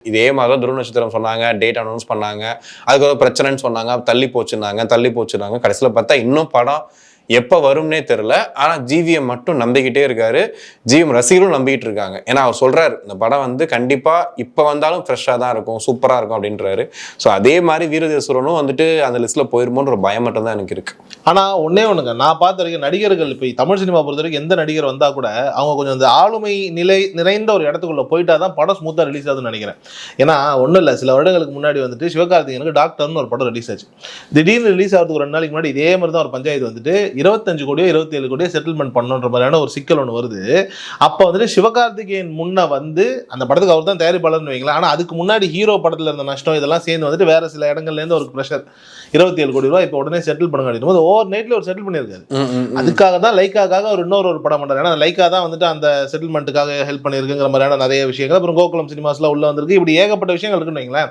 இதே மாதிரி தான் துருவ நட்சத்திரம் சொன்னாங்க, டேட் அனௌன்ஸ் பண்ணாங்க. அதுக்கு பிரச்சனைன்னு சொன்னாங்க, தள்ளி போச்சுன்னாங்க. கடைசியில் பார்த்தா இன்னும் படம் எப்போ வரும்னே தெரியல. ஆனால் ஜிவிஎம் மட்டும் நம்பிக்கிட்டே இருக்காரு. ஜிவிஎம் ரசிகர்களும் நம்பிக்கிட்டு இருக்காங்க. ஏன்னா அவர் சொல்றாரு, இந்த படம் வந்து கண்டிப்பாக இப்போ வந்தாலும் ஃப்ரெஷ்ஷாக தான் இருக்கும், சூப்பராக இருக்கும் அப்படின்றாரு. ஸோ அதே மாதிரி வீரதேசுரனும் வந்துட்டு அந்த லிஸ்ட்டில் போயிருமோன்ற ஒரு பயம் மட்டும் தான் எனக்கு இருக்கு. ஆனால் ஒன்னே ஒன்றுங்க, நான் பார்த்த வரைக்கும் நடிகர்கள் இப்போ தமிழ் சினிமா பொறுத்த வரைக்கும் எந்த நடிகர் வந்தால் கூட அவங்க கொஞ்சம் அந்த ஆளுமை நிலை நிறைந்த ஒரு இடத்துக்குள்ளே போயிட்டா தான் படம் ஸ்மூத்தாக ரிலீஸ் ஆகுதுன்னு நினைக்கிறேன். ஏன்னா ஒன்றும் இல்லை, சில வருடங்களுக்கு முன்னாடி வந்துட்டு சிவகார்த்திகேயனுக்கு டாக்டர்னு ஒரு படம் ரிலீஸ் ஆச்சு. திடீர்னு ரிலீஸ் ஆகிறதுக்கு 2 நாளைக்கு முன்னாடி இதே மாதிரி தான் ஒரு பஞ்சாயத்து வந்துட்டு 25 கோடியோ 27 கோடியோ செட்டில்மெண்ட் பண்ணணுன்ற மாதிரியான ஒரு சிக்கல் ஒன்று வருது. அப்போ வந்துட்டு சிவகார்த்திகேயன் முன்ன வந்து அந்த படத்துக்கு அவர் தான் தயாரிப்பாளர்னு வைங்களேன். ஆனால் அதுக்கு முன்னாடி ஹீரோ படத்தில் இருந்த நஷ்டம் இதெல்லாம் சேர்ந்து வந்துட்டு வேற சில இடங்கள்லேருந்து ஒரு ப்ரெஷர் 27 கோடி ரூபாய் இப்போ உடனே செட்டில் பண்ணுங்க அப்படின்னும் ஓவர் நைட்ல ஒரு செட்டில் பண்ணியிருக்காரு. அதுக்காக தான் லைக்காக ஒரு இன்னொரு படம் பண்ணுறாரு. ஏன்னா லைக்கா தான் வந்துட்டு அந்த செட்டில்மெண்ட்டுக்காக ஹெல்ப் பண்ணியிருக்குங்கிற மாதிரியான நிறைய விஷயங்கள். அப்புறம் கோகுலம் சினிமாஸ்லாம் உள்ள வந்திருக்கு. இப்படி ஏகப்பட்ட விஷயங்கள் இருக்குன்னு வைங்களேன்.